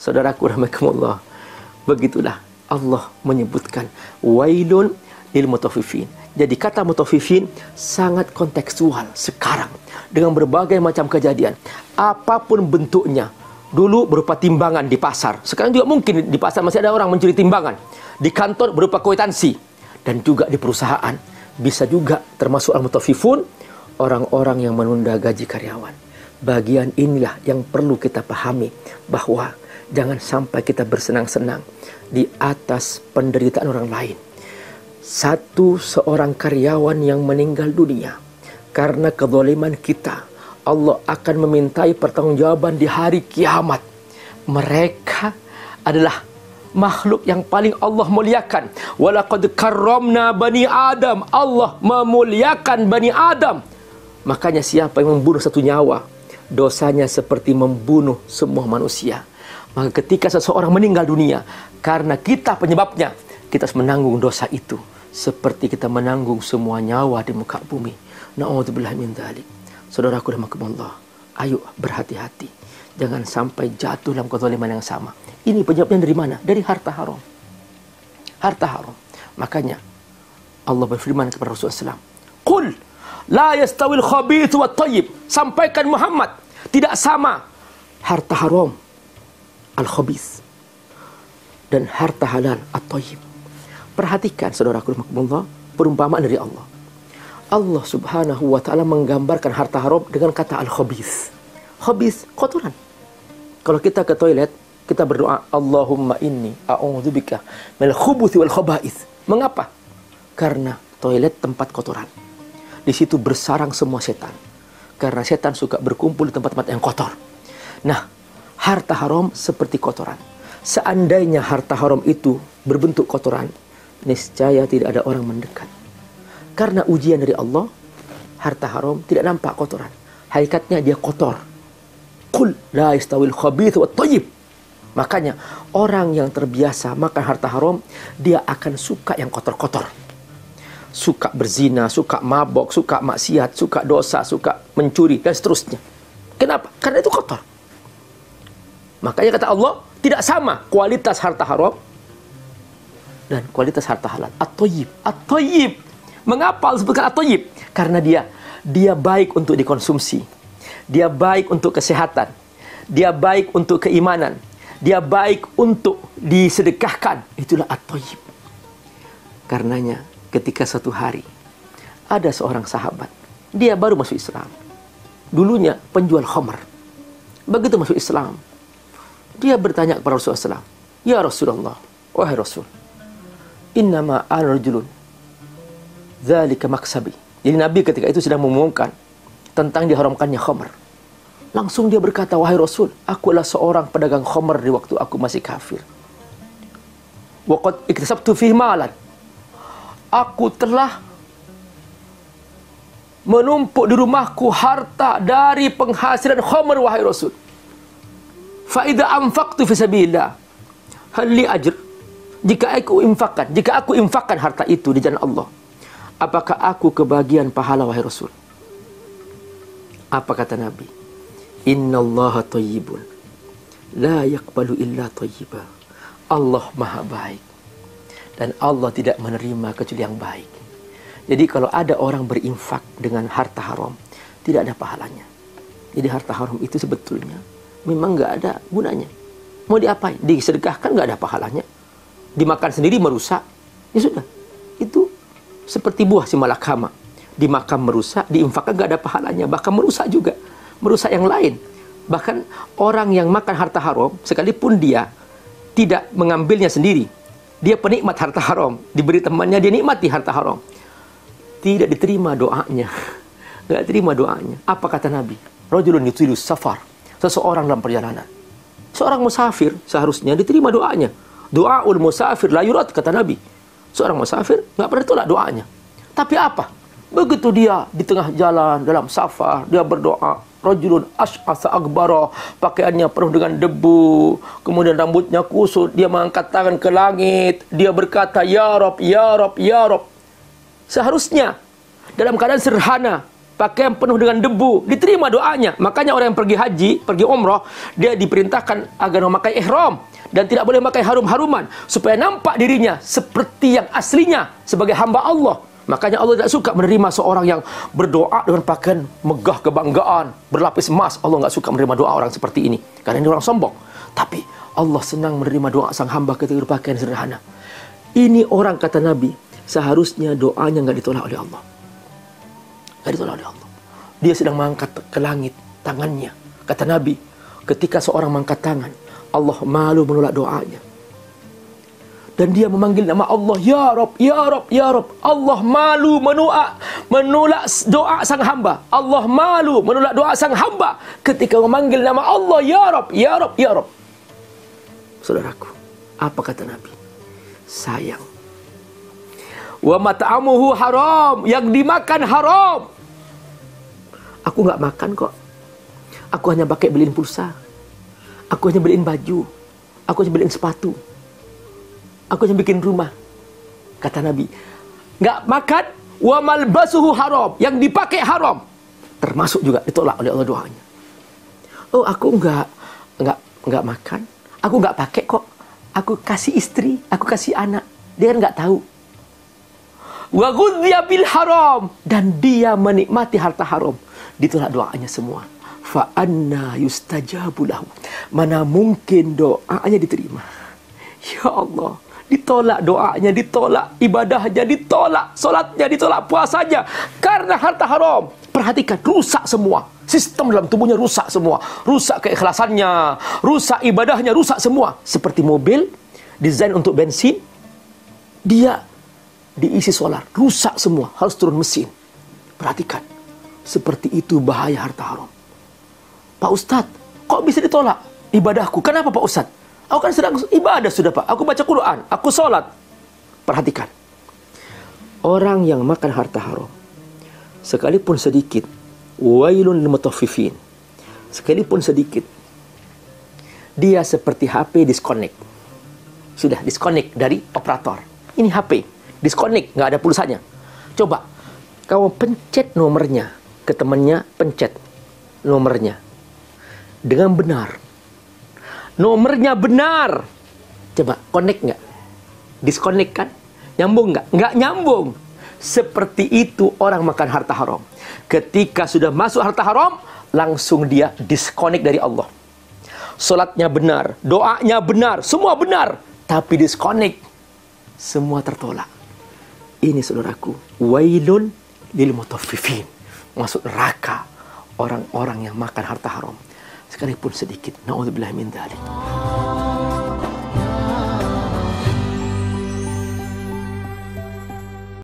Saudaraku rahimakumullah, begitulah Allah menyebutkan wailun lil mutaffifin. Jadi kata mutaffifin sangat kontekstual sekarang dengan berbagai macam kejadian. Apapun bentuknya. Dulu berupa timbangan di pasar. Sekarang juga mungkin di pasar masih ada orang mencuri timbangan. Di kantor berupa kwitansi. Dan juga di perusahaan. Bisa juga termasuk al-mutaffifun, orang-orang yang menunda gaji karyawan. Bagian inilah yang perlu kita pahami, bahwa jangan sampai kita bersenang-senang di atas penderitaan orang lain. Seorang karyawan yang meninggal dunia karena kezaliman kita, Allah akan memintai pertanggungjawaban di hari kiamat. Mereka adalah makhluk yang paling Allah muliakan. Walaqad karramna bani Adam. Allah memuliakan bani Adam. Makanya siapa yang membunuh satu nyawa, dosanya seperti membunuh semua manusia. Maka ketika seseorang meninggal dunia karena kita penyebabnya, kita harus menanggung dosa itu seperti kita menanggung semua nyawa di muka bumi. Na'udzubillah min dzalik. Saudaraku rahimakumullah, ayo berhati-hati. Jangan sampai jatuh dalam kezaliman yang sama. Ini penyebabnya dari mana? Dari harta haram. Harta haram. Makanya Allah berfirman kepada Rasulullah SAW, "Qul la yastawil khabith wat thayyib." Sampaikan Muhammad, tidak sama harta haram al-khabith dan harta halal at-thayyib. Perhatikan saudaraku rahimakumullah, perumpamaan dari Allah. Allah subhanahu wa ta'ala menggambarkan harta haram dengan kata al-khabith. Khabith, kotoran. Kalau kita ke toilet, kita berdoa, Allahumma inni a'udzubika minal khubuthi wal khaba'ith. Mengapa? Karena toilet tempat kotoran. Di situ bersarang semua setan. Karena setan suka berkumpul di tempat-tempat yang kotor. Nah, harta haram seperti kotoran. Seandainya harta haram itu berbentuk kotoran, niscaya tidak ada orang mendekat. Karena ujian dari Allah, harta haram tidak nampak kotoran. Hakikatnya dia kotor. Qul la yastawil khabith wat thayyib. Makanya orang yang terbiasa makan harta haram, dia akan suka yang kotor-kotor. Suka berzina, suka mabok, suka maksiat, suka dosa, suka mencuri dan seterusnya. Kenapa? Karena itu kotor. Makanya kata Allah, tidak sama kualitas harta haram dan kualitas harta halal. At-thayyib. At-thayyib. Mengapa Allah sebutkan at-thayyib? Karena dia baik untuk dikonsumsi. Dia baik untuk kesehatan. Dia baik untuk keimanan. Dia baik untuk disedekahkan. Itulah at-thayyib. Karenanya ketika suatu hari ada seorang sahabat, dia baru masuk Islam. Dulunya penjual khamar. Begitu masuk Islam, dia bertanya kepada Rasulullah SAW, "Ya Rasulullah, wahai Rasul, innama ana rajulun dzalika maksabi." Jadi Nabi ketika itu sedang mengumumkan tentang diharamkannya khamar. Langsung dia berkata, "Wahai Rasul, aku adalah seorang pedagang khamar di waktu aku masih kafir. Wa qad iktasabtu fihi malan." Aku telah menumpuk di rumahku harta dari penghasilan khamar, wahai Rasul. Fa idza anfaqtu fi sabilillah hal li ajr? Jika aku infakkan harta itu di jalan Allah, apakah aku kebagian pahala, wahai Rasul? Apa kata Nabi? Innallaha thayyibun la yaqbalu illa thayyiba. Allah maha baik dan Allah tidak menerima kecuali yang baik. Jadi kalau ada orang berinfak dengan harta haram, tidak ada pahalanya. Jadi harta haram itu sebetulnya memang nggak ada gunanya. Mau diapain? Disedekahkan nggak ada pahalanya. Dimakan sendiri merusak. Ya sudah. Itu seperti buah si malakama. Dimakan merusak, diinfakkan nggak ada pahalanya. Bahkan merusak juga. Merusak yang lain. Bahkan orang yang makan harta haram, sekalipun dia tidak mengambilnya sendiri, dia penikmat harta haram, diberi temannya, dia nikmati harta haram, tidak diterima doanya. Nggak terima doanya. Apa kata Nabi? Rajulun yutilu safar. Seseorang dalam perjalanan. Seorang musafir seharusnya diterima doanya. Doaul musafir la yurad, kata Nabi. Seorang musafir nggak pernah tolak doanya. Tapi apa? Begitu dia di tengah jalan dalam safar, dia berdoa. Rajulun ash'atha akbara, pakaiannya penuh dengan debu, kemudian rambutnya kusut, dia mengangkat tangan ke langit, dia berkata, "Ya Rabb, ya Rabb, ya Rabb." Seharusnya dalam keadaan sederhana, pakaian penuh dengan debu, diterima doanya. Makanya orang yang pergi haji, pergi umrah, dia diperintahkan agar memakai ihram dan tidak boleh memakai harum-haruman supaya nampak dirinya seperti yang aslinya sebagai hamba Allah. Makanya Allah tidak suka menerima seorang yang berdoa dengan pakaian megah kebanggaan, berlapis emas. Allah tidak suka menerima doa orang seperti ini, karena ini orang sombong. Tapi Allah senang menerima doa sang hamba ketika berpakaian sederhana. Ini orang, kata Nabi, seharusnya doanya nggak ditolak oleh Allah. Nggak ditolak oleh Allah. Dia sedang mengangkat ke langit tangannya. Kata Nabi, ketika seorang mengangkat tangan, Allah malu menolak doanya. Dan dia memanggil nama Allah, Ya Rabb, Ya Rabb, Ya Rabb. Allah malu menolak doa sang hamba. Allah malu menolak doa sang hamba ketika memanggil nama Allah, Ya Rabb, Ya Rabb, Ya Rabb. Saudaraku, apa kata Nabi? Sayang. Wa mat'amuhu haram, yang dimakan haram. Aku nggak makan kok. Aku hanya pakai beliin pulsa. Aku hanya beliin baju. Aku hanya beliin sepatu. Aku hanya bikin rumah. Kata Nabi, nggak makan, wa malbasuhu haram, yang dipakai haram. Termasuk juga ditolak oleh Allah doanya. Oh, aku nggak makan. Aku nggak pakai kok. Aku kasih istri, aku kasih anak. Dia kan nggak tahu. Wa ghudhiya bil haram, dan dia menikmati harta haram. Ditolak doanya semua. Fa anna yustajabu lahu, mana mungkin doanya diterima. Ya Allah, ditolak doanya, ditolak ibadahnya, ditolak solatnya, ditolak puasanya karena harta haram. Perhatikan, rusak semua. Sistem dalam tubuhnya rusak semua. Rusak keikhlasannya, rusak ibadahnya, rusak semua. Seperti mobil desain untuk bensin, dia diisi solar, rusak semua, harus turun mesin. Perhatikan, seperti itu bahaya harta haram. Pak Ustadz, kok bisa ditolak ibadahku? Kenapa Pak Ustadz? Aku kan sedang ibadah sudah Pak. Aku baca Quran, aku sholat. Perhatikan, orang yang makan harta haram, sekalipun sedikit, wailun lil mutaffifin, sekalipun sedikit, dia seperti HP disconnect. Sudah disconnect dari operator. Ini HP, disconnect, nggak ada pulsanya. Coba, kamu pencet nomornya ke temannya, pencet nomornya dengan benar. Nomornya benar. Coba, connect nggak? Disconnect kan? Nyambung nggak? Nggak nyambung. Seperti itu orang makan harta haram. Ketika sudah masuk harta haram, langsung dia disconnect dari Allah. Solatnya benar, doanya benar, semua benar. Tapi disconnect, semua tertolak. Ini saudaraku, wailun lil mutaffifin. Masuk neraka orang-orang yang makan harta haram, sekalipun sedikit. Na'udzubillah min dzalik.